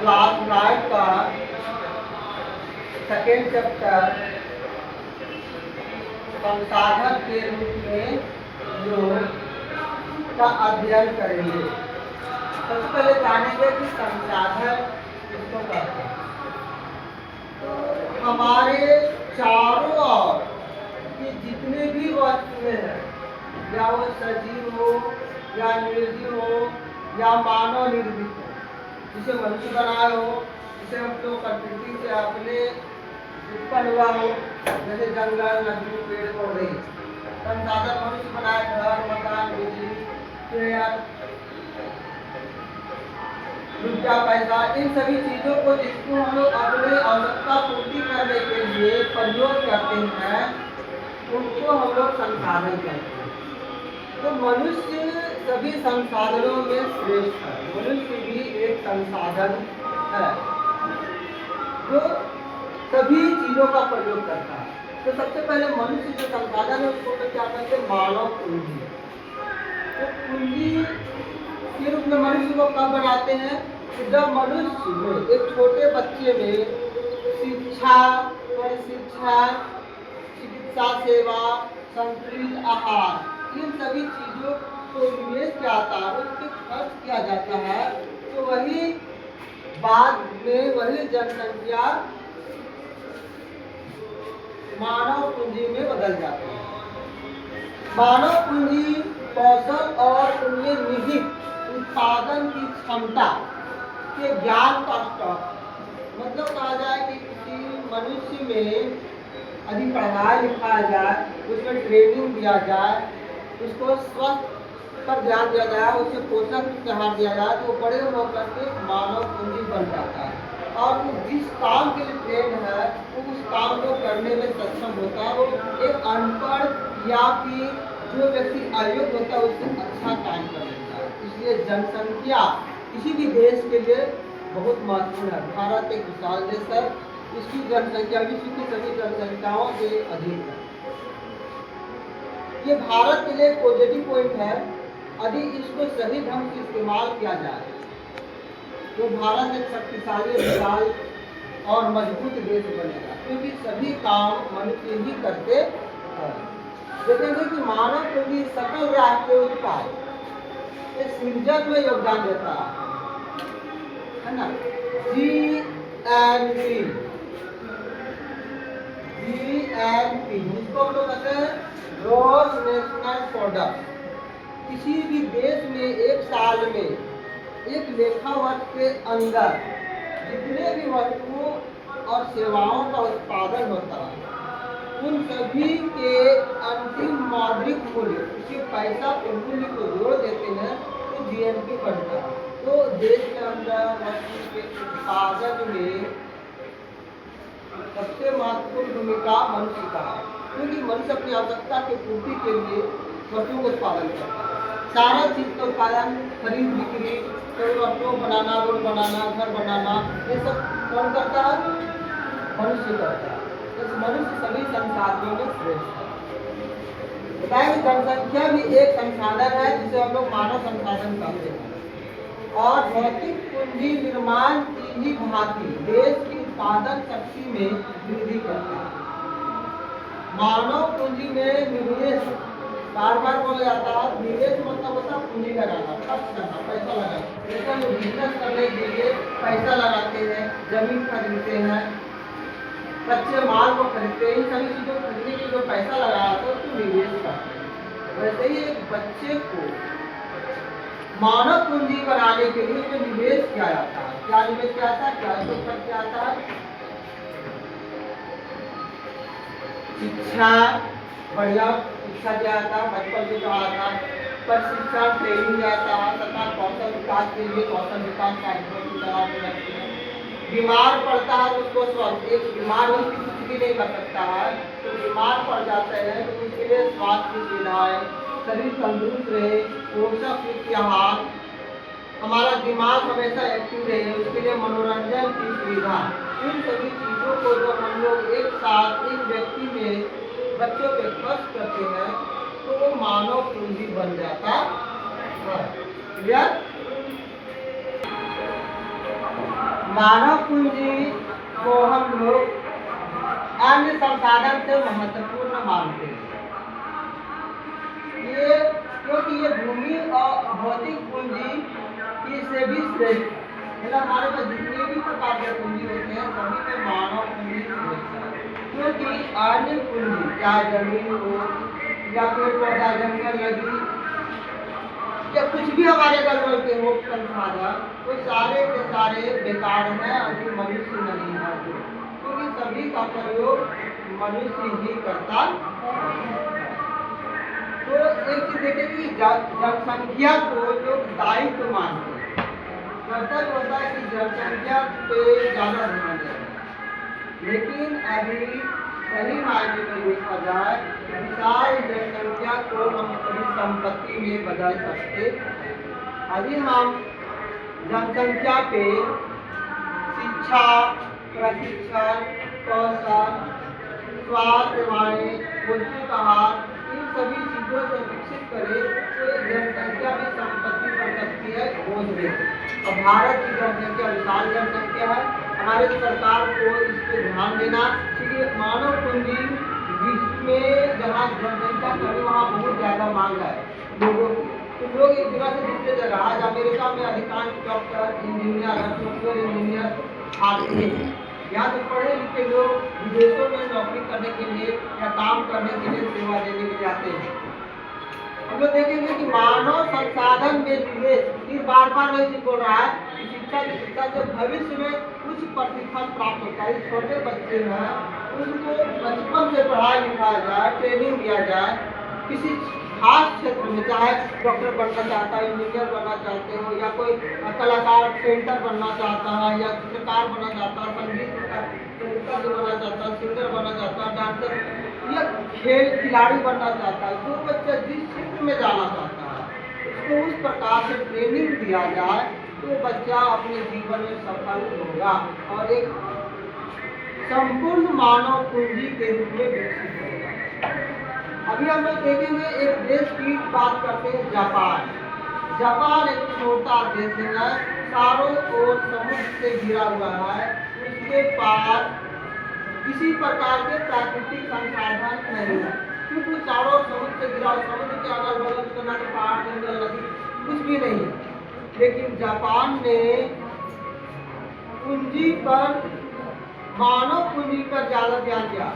Class 9 का second chapter संसाधन के रूप में योग का अध्ययन करेंगे। सबसे पहले जानेंगे कि संसाधन किसको कहते हैं। तो हमारे चारों ओर के जितने भी वस्तुएं हैं, या वो सजीव हो या निर्जीव हो या मानव निर्मित हो, जिसे मनुष्य बनाया हो, जिसे हम लोग प्रकृति से अपने उत्पन्न हुआ हो, जैसे जंगल, नदी, पेड़ पौधे। संसाधन मनुष्य बनाए घर, मकान, बिजली, पेड़, रुपया, पैसा, इन सभी चीजों को जिसको हम लोग अपने आवश्यकता पूर्ति करने के लिए प्रयोग करते हैं, उनको हम लोग संसाधन कहते हैं। तो मनुष्य सभी संसाधनों में श्रेष्ठ है। मनुष्य भी एक संसाधन है जो सभी चीजों का प्रयोग करता है। तो सबसे पहले मनुष्य जो संसाधन है उसको क्या कहते हैं? मानव पूंजी। तो पूंजी के रूप में मनुष्य को कब बनाते हैं? जब मनुष्य में, एक छोटे बच्चे में शिक्षा, शिक्षा, चिकित्सा सेवा, संतुलित आहार, इन सभी चीजों को निवेश किया जाता है, उस पर खर्च किया जाता है, तो वही बाद में वही जनसंख्या मानव पूंजी में बदल जाती है। मानव पूंजी कौशल और उनमें निहित उत्पादन की क्षमता के ज्ञान का स्टॉक, मतलब कहा जाए कि किसी मनुष्य में यदि पढ़ाया लिखाया जाए, उसमें ट्रेनिंग दिया जाए, उसको स्वस्थ पर ध्यान दिया जाए, उसे पोषक आहार दिया जाए, तो बड़े होकर के मानव पूंजी बन जाता है। और वो जिस काम के लिए ट्रेन है वो उस काम को करने में सक्षम होता है। वो एक अनपढ़ या फिर जो व्यक्ति अयोग्य होता है उससे अच्छा काम कर लेता है। इसलिए जनसंख्या किसी भी देश के लिए बहुत महत्वपूर्ण है। भारत एक विशाल देश है, इसकी जनसंख्या विश्व की सभी जनसंख्याओं से अधिक है। ये भारत के लिए पॉजिटिव पॉइंट है। यदि इसको सही ढंग से इस्तेमाल किया जाए तो भारत एक शक्तिशाली, विशाल और मजबूत देश बनेगा, क्योंकि सभी काम मनुष्य ही करते हैं। देखेंगे कि मानव पूंजी सकल राष्ट्रीय उत्पाद के सृजन में योगदान देता है ना। GNP, जिसको हम लोग कहते हैं ग्रॉस नेशनल प्रोडक्ट। किसी भी देश में एक साल में एक लेखा वर्ष के अंदर जितने भी वस्तुओं और सेवाओं का उत्पादन होता है, उन सभी के अंतिम मौद्रिक मूल्य, उसी पैसा के मूल्य को जोड़ देते हैं तो GNP बनता है। तो देश के अंदर वस्तु के उत्पादन में सबसे महत्वपूर्ण भूमिका मनुष्य का है, क्योंकि मनुष्य अपनी आवश्यकता की पूर्ति के लिए वस्तुओं का उत्पादन करता है। सारा चीज का उत्पादन, खरीद बिक्री, वस्तुओं बनाना, रोड बनाना, घर बनाना, ये सब कौन करता है? मनुष्य करता है। इस मनुष्य सभी संसाधनों में श्रेष्ठ है। बताएं कि जनसंख्या भी एक संसाधन है जिसे हम लोग मानव संसाधन कहते हैं। और भौतिक पूंजी निर्माण की ही भांति देश की उत्पादन शक्ति में वृद्धि करता है। मानव पूंजी में निवेश बार बार बोला जाता है। निवेश मतलब होता है पूंजी लगाना, खर्च करना, पैसा लगाना। जैसे हम बिजनेस करने के लिए पैसा लगाते हैं, जमीन खरीदते हैं, कच्चे माल को खरीदते हैं, इन सभी चीजों को खरीदने के लिए जो पैसा लगाया था उसको निवेश करते हैं। वैसे ही एक बच्चे को मानव पूंजी बनाने के लिए जो निवेश किया जाता है, क्या निवेश किया जाता है, क्या तो खर्च किया जाता है? शिक्षा, बढ़िया शिक्षा दिया जाता है, बचपन से कहा जाता है, प्रशिक्षण ट्रेनिंग दिया जाता है तथा कौशल विकास के लिए कौशल विकास कार्यक्रम की चलाते रहते हैं। बीमार पड़ता है तो उसको स्वास्थ्य, एक बीमार व्यक्ति कुछ भी नहीं कर सकता है, तो बीमार पड़ जाते हैं तो उसके लिए स्वास्थ्य की सुविधाएं, शरीर तंदुरुस्त रहे, पोषक युक्त आहार, हमारा दिमाग हमेशा एक्टिव रहे, उसके लिए मनोरंजन की सुविधा, इन सभी चीजों को जो हम लोग एक साथ एक व्यक्ति में बच्चों पे खर्च करते हैं तो वो मानव पूंजी बन जाता है। क्लियर? मानव पूंजी को हम लोग अन्य संसाधन से महत्वपूर्ण मानते हैं। ये क्योंकि ये भूमि और भौतिक पूंजी की से भी श्रेष्ठ है। मतलब हमारे पास जितने भी प्रकार के पूंजी होते हैं सभी में मानव पूंजी श्रेष्ठ है। क्योंकि अन्य पूंजी चाहे जमीन हो या पेड़ पौधा जंगल नदी या कुछ भी हमारे घर के हो संसाधन वो सारे के सारे बेकार हैं, अभी मनुष्य नहीं है, क्योंकि सभी का प्रयोग मनुष्य ही करता है। तो एक चीज देखें कि जनसंख्या को लोग दायित्व मानते हैं। कर्तव्य होता है कि जनसंख्या पे ज्यादा ध्यान दें, लेकिन अभी सही मायने में देखा जाए विशाल जनसंख्या को हम अपनी संपत्ति में बदल सकते। अभी हम जनसंख्या पे शिक्षा, प्रशिक्षण, कौशल, स्वास्थ्य सेवाएं, पौष्टिक आहार इन सभी चीजों से विकसित करें तो जनसंख्या भी संपत्ति बन सकती है बोझ में। और भारत की जनसंख्या विशाल जनसंख्या है, हमारे सरकार को इस पर ध्यान देना चाहिए। मानव पूंजी विश्व में जहाँ जनसंख्या कमी वहाँ बहुत ज्यादा मांग है लोगों की, तो लोग एक जगह से दूसरे जगह, आज अमेरिका में अधिकांश डॉक्टर, इंजीनियर, सॉफ्टवेयर इंजीनियर आते हैं। यहाँ से पढ़े लिखे लोग विदेशों में नौकरी करने के लिए या काम करने के लिए सेवा देने के लिए जाते हैं। हम लोग देखेंगे कि मानव संसाधन में निवेश इस बार नहीं बोल रहा है कि शिक्षा से भविष्य में कुछ प्रतिफल प्राप्त होता है। छोटे बच्चे हैं उनको बचपन से पढ़ाया लिखाया जाए, ट्रेनिंग दिया जाए, किसी खास क्षेत्र में, चाहे डॉक्टर बनना चाहता है, इंजीनियर बनना चाहते हो, या कोई कलाकार पेंटर बनना चाहता है, या चित्रकार बनना चाहता है, संगीत बनना चाहता है, सिंगर बनना चाहता है, डांसर या खेल खिलाड़ी बनना चाहता है, जो बच्चा जिस क्षेत्र में जाना चाहता है उसको उस प्रकार से ट्रेनिंग दिया जाए तो बच्चा अपने जीवन में सफल होगा और एक संपूर्ण मानव पूंजी के रूप में विकसित होगा। अभी हम लोग देखेंगे एक देश की बात करते हैं, जापान। जापान एक छोटा देश है, चारों ओर समुद्र से घिरा हुआ है, उसके पास किसी प्रकार के प्राकृतिक संसाधन नहीं है, क्योंकि चारों समुद्र से घिरा, समुद्र के अगल बगल उसका ना तो पहाड़, जंगल, नदी कुछ भी नहीं है। लेकिन जापान ने पूंजी पर, मानव पूंजी पर ज्यादा ध्यान दिया।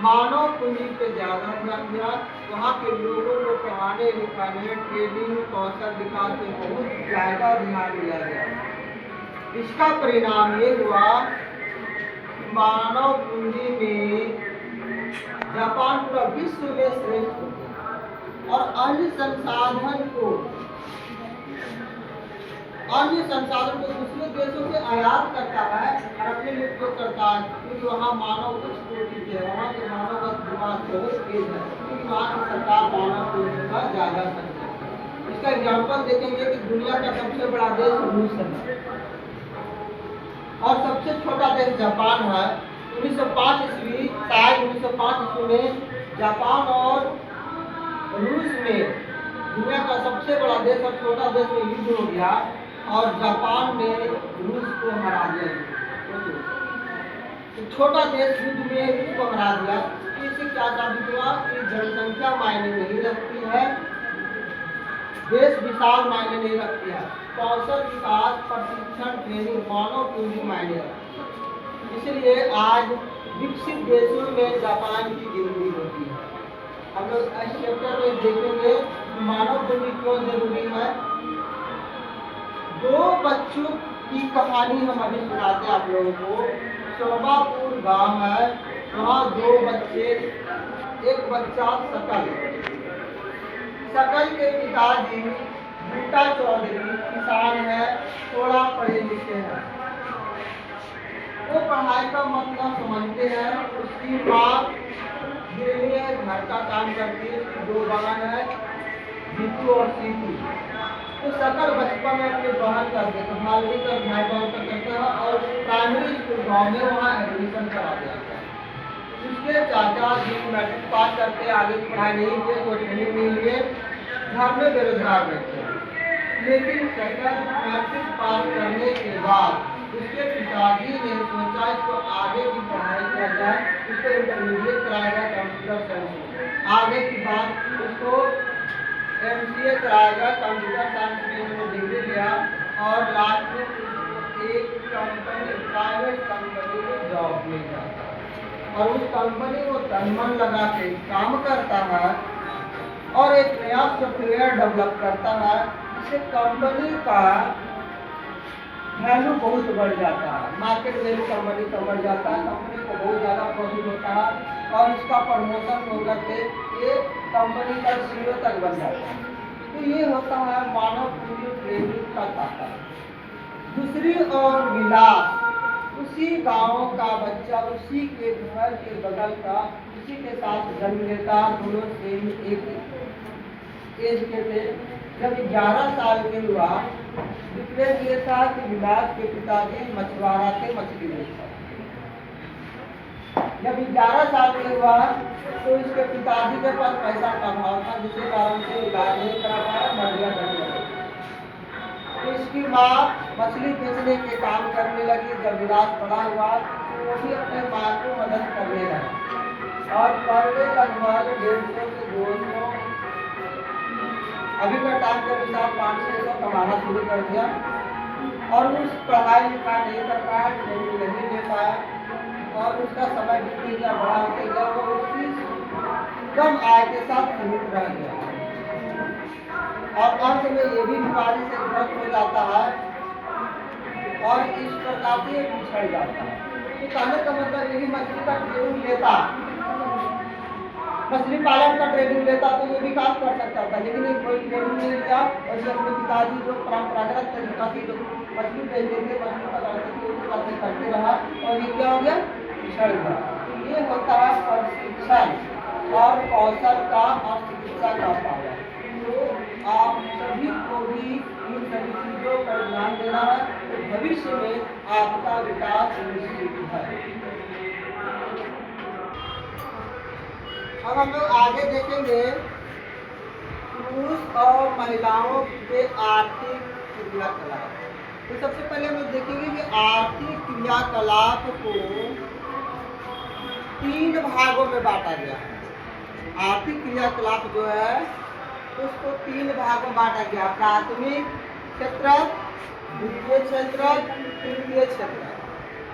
मानव पूंजी पे ज्यादा ध्यान दिया, वहाँ के लोगों को पढ़ाने लिखाने, ट्रेनिंग, कौशल विकास पे बहुत ज्यादा ध्यान दिया गया। इसका परिणाम ये हुआ कि मानव पूंजी में जापान पूरा विश्व में श्रेष्ठ हो गया और अन्य संसाधन को दूसरे देशों से आयात करता है और अपने लिए उपयोग करता है, क्योंकि वहाँ मानव कुछ कोटि है, वहाँ के मानव का दिमाग बहुत तेज है, क्योंकि वहाँ की सरकार मानव पूंजी का ज्यादा करती है। इसका एग्जाम्पल देखेंगे कि दुनिया का सबसे बड़ा देश रूस है और सबसे छोटा देश जापान है। 1905 ईस्वी, शायद 1905 ईस्वी में जापान और रूस में दुनिया का सबसे बड़ा देश और छोटा देश में युद्ध हो गया और जापान ने रूस को हरा दिया। तो छोटा देश युद्ध में रूस को हरा दिया। इससे क्या साबित हुआ कि जनसंख्या मायने नहीं रखती है, देश विशाल मायने नहीं रखती है, कौशल विकास, प्रशिक्षण, ट्रेनिंग, मानव पूंजी मायने रखती है। इसलिए आज विकसित देशों में जापान की गिनती होती है। हम लोग इस चैप्टर में देखेंगे मानव पूंजी क्यों जरूरी है। दो बच्चों की कहानी हम अभी सुनाते हैं आप लोगों को। शोभापुर गांव है, वहाँ दो बच्चे, एक बच्चा सकल के पिताजी बूटा चौधरी किसान है, थोड़ा पढ़े लिखे हैं, वो पढ़ाई का मतलब समझते हैं। उसकी माँ गृहिणी है, घर का काम करती है, दो बहन है, जीतू और सीतू। तो सकल बचपन में अपने बहन का देखभाल भी कर, भाई बहन का करता है और प्राइमरी स्कूल गाँव में वहाँ एडमिशन करा दिया गया। उसके चाचा जी मैट्रिक पास करके आगे पढ़ाई नहीं किए, कोई ट्रेनिंग नहीं लिए, घर में बेरोजगार बैठे। लेकिन सेकंड मैट्रिक पास करने के बाद उसके पिताजी ने सोचा इसको आगे की पढ़ाई किया जाए, इसको इंटरमीडिएट कराएगा कंप्यूटर साइंस। आगे की बात उसको MCA कराएगा कंप्यूटर साइंस में, उन्होंने डिग्री लिया और लास्ट में उसको एक कंपनी, प्राइवेट कंपनी में जॉब मिल जाता है और उस कंपनी को तन मन लगा के काम करता है और एक नया सॉफ्टवेयर डेवलप करता है, जिससे कंपनी का वैल्यू बहुत बढ़ जाता है, मार्केट वैल्यू कंपनी का बढ़ जाता है, कंपनी को बहुत ज़्यादा प्रॉफिट होता है और इसका प्रमोशन होकर के ये कंपनी का CEO तक बन जाता है। तो ये होता है मानव पूंजी ट्रेनिंग का ताकत। दूसरी ओर विलास, उसी गांव का बच्चा, उसी के घर के बगल का, उसी के साथ जन्म लेता, दोनों सेम एक एज के थे। जब 11 साल के हुआ, डिक्लेयर ये था कि विलास के पिताजी मछुआरा थे, मछली बेचते। जब 11 साल के हुआ तो इसके पिताजी के पास पैसा का अभाव था, जिसके कारण से इलाज नहीं करा पाया, मर गया घर। तो इसकी माँ मछली बेचने के काम करने लगी। जब विलास बड़ा हुआ तो वो भी अपने माँ को मदद करने लगा और पर डे लगभग 150 से 200, अभी का टाइम के अनुसार 500 कमाना शुरू कर दिया और उस पढ़ाई लिखाई नहीं कर पाया, ट्रेनिंग नहीं ले पाया और उसका समय बीतते गया, बड़ा होते गया, वो उसी कम आय के साथ सीमित रह गया और अंत में ये भी बीमारी से ग्रस्त हो जाता है और इस प्रकार से पिछड़ जाता है। तो कहने का मतलब यही, मछली का ट्रेनिंग लेता, मछली पालन का ट्रेनिंग लेता तो ये भी काम कर सकता था, लेकिन ये कोई ट्रेनिंग नहीं लिया और जब अपने पिताजी जो परंपरागत तरीका से जो मछली बेचते थे, मछली पकड़ते थे, उसको करते रहा और ये क्या हो गया, पिछड़ गया। तो ये होता है प्रशिक्षण और कौशल का और चिकित्सा का पालन। तो आप सभी को भी इन सभी चीजों पर ध्यान देना है, तो भविष्य में आपका विकास निश्चित है। अब हम लोग आगे देखेंगे पुरुष और महिलाओं के आर्थिक क्रियाकलाप। तो सबसे पहले हम लोग देखेंगे कि आर्थिक क्रियाकलाप को 3 भागों में बांटा गया है। आर्थिक क्रियाकलाप जो है उसको 3 भागों में बांटा गया, प्राथमिक क्षेत्र, द्वितीय क्षेत्र, तृतीय क्षेत्र।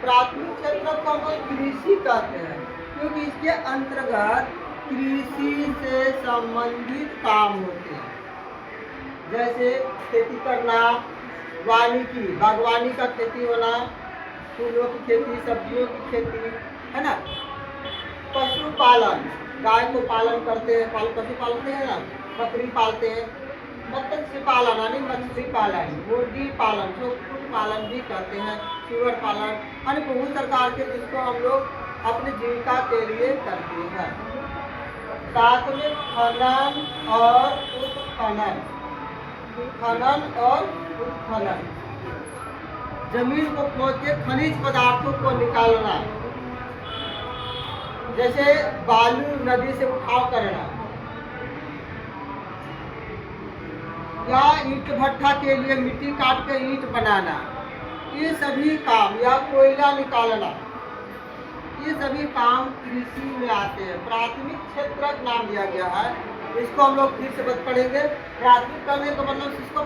प्राथमिक क्षेत्र को हम लोग कृषि कहते हैं, क्योंकि इसके अंतर्गत कृषि से संबंधित काम होते हैं, जैसे खेती करना, वानिकी, बागवानी का खेती होना, फूलों की खेती, सब्जियों की खेती, है ना। पशुपालन, गाय को पालन करते हैं, पशु पालते हैं ना, बकरी पालते हैं। मत्स्य पालन यानी मछली पालन, मुर्गी पालन, जो कुक्कुट पालन भी करते हैं, सुअर पालन, यानी बहुत प्रकार के जिसको हम लोग अपनी जीविका के लिए करते हैं। साथ में खनन और उत्खनन, खनन और उत्खनन, जमीन को खोद के खनिज पदार्थों को निकालना, जैसे बालू नदी से उठाव करना या ईंट भट्ठा के लिए मिट्टी काट के ईंट बनाना, ये सभी काम, या कोयला निकालना, ये सभी काम कृषि में आते हैं। प्राथमिक क्षेत्र नाम दिया गया है, इसको हम लोग फिर से पढ़ेंगे। प्राथमिक करने का मतलब इसको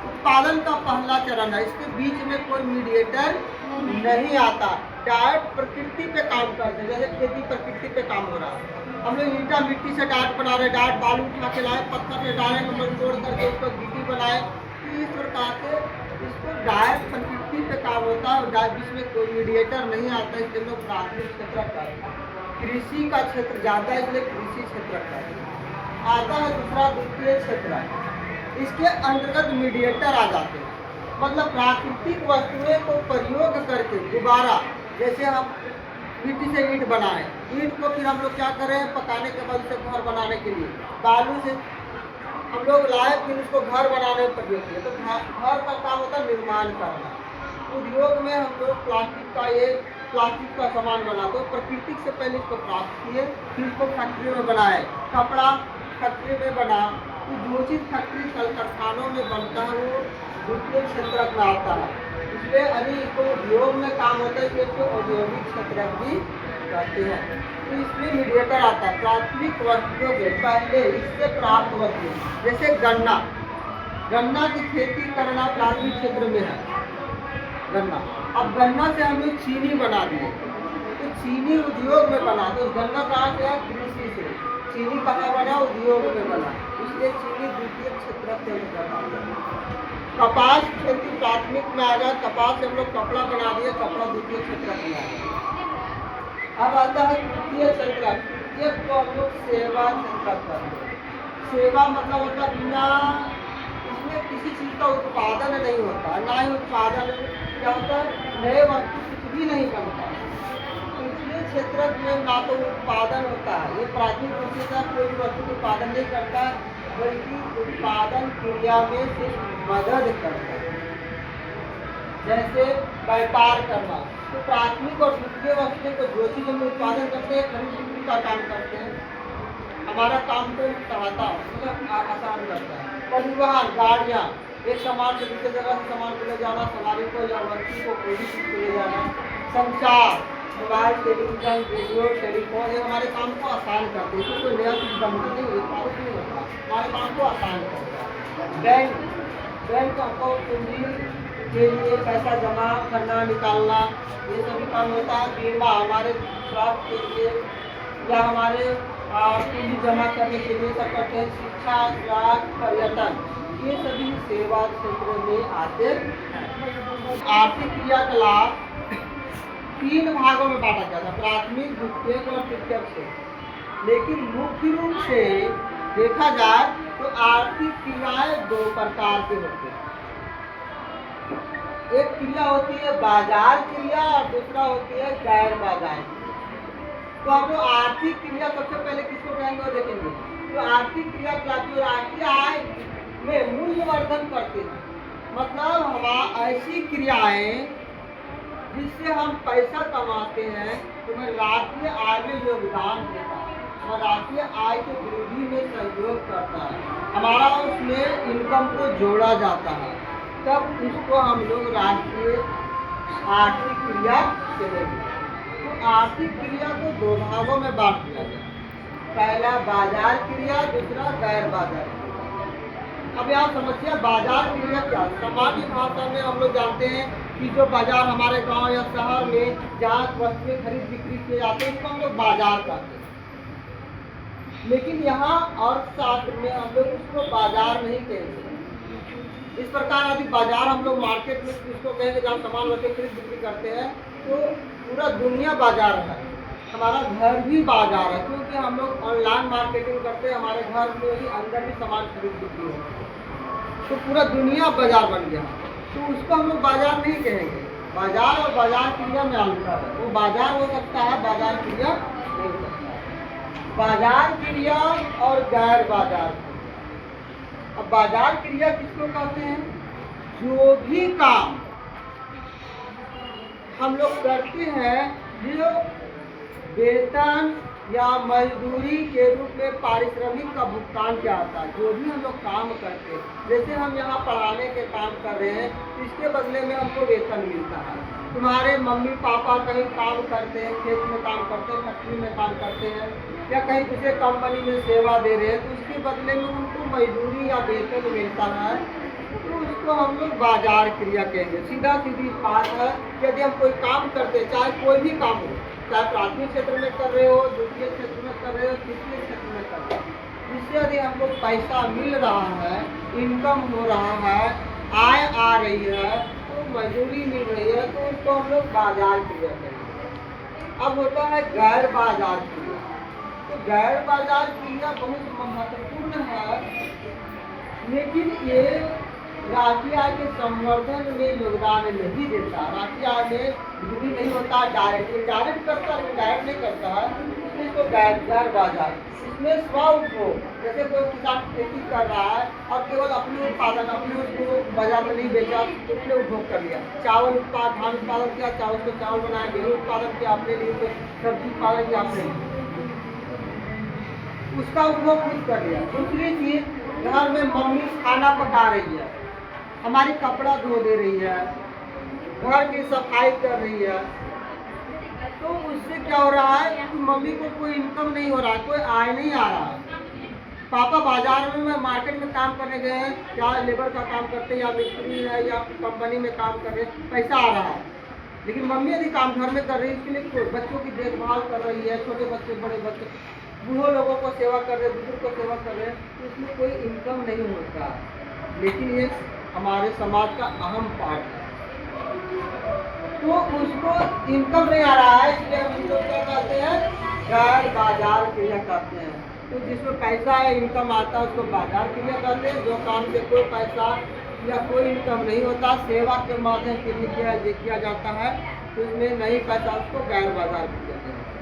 उत्पादन का पहला चरण है, इसके बीच में कोई मीडिएटर नहीं आता, डायरेक्ट प्रकृति पे काम करते हैं। जैसे खेती प्रकृति पे काम हो रहा है, हम लोग ईंटा मिट्टी से डायरेक्ट बना रहे, डायरेक्ट बालू उठा के लाए, पत्थर से डाले, हम लोग तोड़ करके उसको गिट्टी बनाए। तो इस प्रकार से इसको डायरेक्ट प्रकृति पे काम होता है और बीच में कोई मीडिएटर नहीं आता, इसलिए लोग प्राथमिक क्षेत्र का। कृषि का क्षेत्र ज़्यादा है इसलिए कृषि क्षेत्र का आता है। दूसरा द्वितीय क्षेत्र, इसके अंतर्गत मीडिएटर आ जाते हैं, मतलब प्राकृतिक वस्तुएं को प्रयोग करके दोबारा, जैसे हम मिट्टी से ईंट बनाए, ईंट को फिर हम लोग क्या करें, पकाने के बाद उसे घर बनाने के लिए बालू से हम लोग लाए, फिर उसको घर बनाने में प्रयोग किए। तो घर का काम होता है निर्माण करना। उद्योग में हम लोग प्लास्टिक का सामान बना, तो प्रकृति से पहले इसको प्राप्त किए, फिर इसको फैक्ट्री में बनाए, कपड़ा फैक्ट्री में बना, तो जो चीज़ फैक्ट्री कल कारखानों में बनता है वो द्वितीय क्षेत्र में आता है, इसलिए अभी तो उद्योग में काम होता है, इसको औद्योगिक क्षेत्र भी कहते हैं। तो इसमें मीडिएटर आता है, प्राथमिक वस्तुओं के पहले इससे प्राप्त वस्तु, जैसे गन्ना, गन्ना की खेती करना प्राथमिक क्षेत्र में है गन्ना। अब गन्ना से हम लोग चीनी बना दिए, तो चीनी उद्योग में बना, तो गन्ना कहाँ से है? कृषि से। चीनी कहाँ बना? उद्योग में बना, इसलिए चीनी द्वितीय क्षेत्र के अंतर्गत आता है। कपास खेती प्राथमिक में आ गया, कपास से हम लोग कपड़ा बना दिए, कपड़ा द्वितीय क्षेत्र में आ गया। अब आता है तृतीय क्षेत्र, तृतीय को हम लोग सेवा क्षेत्र करते हैं। सेवा मतलब होता है बिना इसमें किसी चीज़ का उत्पादन नहीं होता, ना ही उत्पादन क्या होता है, नए वस्तु कुछ भी नहीं बनता। इसलिए क्षेत्र में ना तो उत्पादन होता है, ये प्राथमिक रूप से कोई भी वस्तु का उत्पादन नहीं करता, बल्कि उत्पादन क्रिया में सिर्फ मदद करता है, जैसे व्यापार करना। तो प्राथमिक और द्वितीय वस्तु को जो चीज़ हम उत्पादन करते हैं, खरीद बिक्री का काम करते हैं, हमारा काम को बढ़ाता मतलब आसान करता है। परिवहन, गाड़ियाँ, एक सामान से दूसरी जगह से सामान को ले जाना, सवारी को या व्यक्ति को कोई भी चीज़ को ले जाना। संचार, मोबाइल, टेलीविजन, रेडियो, टेलीफोन, ये हमारे काम को आसान करते हैं, इसमें कोई नया चीज़ बनता नहीं, उत्पादित नहीं होता, हमारे काम को आसान करता है। बैंक, बैंक हमको पूंजी के लिए पैसा जमा करना, निकालना, ये सभी काम होता है। बीमा हमारे स्वास्थ्य के लिए या हमारे पूंजी जमा करने के लिए सब करते हैं। शिक्षा, स्वास्थ्य, पर्यटन, ये सभी सेवा क्षेत्र में आते हैं। आर्थिक क्रियाकलाप 3 भागों में बांटा जाता है, प्राथमिक, द्वितीयक और तृतीयक से। लेकिन मुख्य रूप से देखा जाए तो आर्थिक क्रियाएं 2 प्रकार के होते हैं। एक क्रिया होती है बाजार क्रिया और दूसरा होती है गैर बाजार क्रिया। तो हम लोग आर्थिक क्रिया सबसे पहले किसको कहेंगे वो देखेंगे। तो आर्थिक क्रिया राष्ट्रीय आय में मूल्यवर्धन करते हैं, मतलब हमारा ऐसी क्रियाएं जिससे हम पैसा कमाते हैं, तो वह राष्ट्रीय आय में योगदान देता है और राष्ट्रीय आय की वृद्धि में सहयोग करता है, हमारा उसमें इनकम को जोड़ा जाता है, तब इसको हम लोग राष्ट्रीय आर्थिक क्रिया कहेंगे। तो आर्थिक क्रिया को 2 भागों में बांट दिया गया, पहला बाजार क्रिया, दूसरा गैर बाजार क्रिया। अब यहाँ समस्या बाजार क्रिया क्या, सामान्य भाषा में हम लोग जानते हैं कि जो बाजार हमारे गांव या शहर में जहाँ वस्तुएं खरीद बिक्री किए जाते हैं उसको हम लोग बाजार कहते हैं। लेकिन यहाँ अर्थशास्त्र में हम लोग उसको बाजार नहीं कहेंगे। इस प्रकार यदि बाजार हम लोग मार्केट में उसको कहेंगे जहाँ सामान वस्तु खरीद बिक्री करते हैं, तो पूरा दुनिया बाजार है, हमारा घर भी बाजार है, क्योंकि हम लोग ऑनलाइन मार्केटिंग करते हैं, हमारे घर में ही अंदर भी सामान खरीद बिक्री होती है, तो पूरा दुनिया बाजार बन गया। तो उसको हम लोग बाजार नहीं कहेंगे। बाजार और बाजार क्रिया में अंतर है, वो बाजार हो सकता है, बाजार क्रिया नहीं हो सकता है। बाजार क्रिया और गैर बाजार क्रिया। अब बाजार क्रिया किसको कहते हैं? जो भी काम हम लोग करते हैं जो वेतन या मजदूरी के रूप में पारिश्रमिक का भुगतान किया जाता है, जो भी हम लोग काम करते हैं, जैसे हम यहाँ पढ़ाने के काम कर रहे हैं, इसके बदले में हमको वेतन मिलता है। तुम्हारे मम्मी पापा कहीं काम करते हैं, खेत में काम करते हैं, फैक्ट्री में काम करते हैं, या कहीं दूसरे कंपनी में सेवा दे रहे हैं, तो उसके बदले में उनको मजदूरी या वेतन मिलता है, तो उसको हम लोग बाजार क्रिया कहेंगे। सीधा सीधी बात है, यदि हम कोई काम करते हैं, चाहे कोई भी काम हो, चाहे प्राथमिक क्षेत्र में कर रहे हो, द्वितीय क्षेत्र में कर रहे हो, तृतीय क्षेत्र में कर रहे हो, जिससे यदि हमको पैसा मिल रहा है, इनकम हो रहा है, आय आ रही है, तो मजदूरी मिल रही है, तो उसको हम लोग बाजार क्रिया करेंगे। अब होता है गैर बाजार क्रिया। तो गैर बाजार क्रिया बहुत महत्वपूर्ण है, लेकिन ये राष्ट्रीय आय के संवर्धन में योगदान नहीं देता। राष्ट्रीय आय में वृद्धि नहीं होता, डायरेक्ट करता है, डायरेक्ट नहीं करता है, इसको गैर बाजार। इसमें स्व उपभोग, जैसे कोई किसान खेती कर रहा है और केवल अपने उत्पादन, अपने उसको बाजार में नहीं बेचा, उसने उपभोग कर लिया। चावल उत्पादन, धान उत्पादन किया, चावल से चावल बनाया, गेहूँ उत्पादन किया अपने लिए, सब्जी उत्पादन किया अपने लिए, उसका उपभोग खुद कर लिया। दूसरी चीज घर में मम्मी खाना पका रही है, हमारी कपड़ा धो दे रही है, घर की सफाई कर रही है, तो उससे क्या हो रहा है कि मम्मी को कोई इनकम नहीं हो रहा है, कोई आय नहीं आ रहा है। पापा बाजार में मार्केट में काम करने गए हैं, क्या लेबर का काम करते हैं या मिस्त्री है या कंपनी में काम कर रहे हैं, पैसा आ रहा है। लेकिन मम्मी यदि काम घर में कर रही है, इसके लिए कोई बच्चों की देखभाल कर रही है, छोटे बच्चे बड़े बच्चे बूढ़ों लोगों को सेवा कर रहे हैं, बुजुर्ग को सेवा कर रहे हैं, तो इसमें कोई इनकम नहीं होता। लेकिन ये हमारे समाज का अहम पार्ट है, तो उसको इनकम नहीं आ रहा है, इसलिए हम इसको क्या कहते हैं, गैर बाजार क्रिया कहते हैं। तो जिसमें पैसा है, इनकम आता है, उसको बाजार क्रिया कहते हैं। जो काम से कोई पैसा या कोई इनकम नहीं होता, सेवा के माध्यम से किया जाता है, तो उसमें नहीं पैसा, उसको गैर बाजार क्रिया कहते हैं।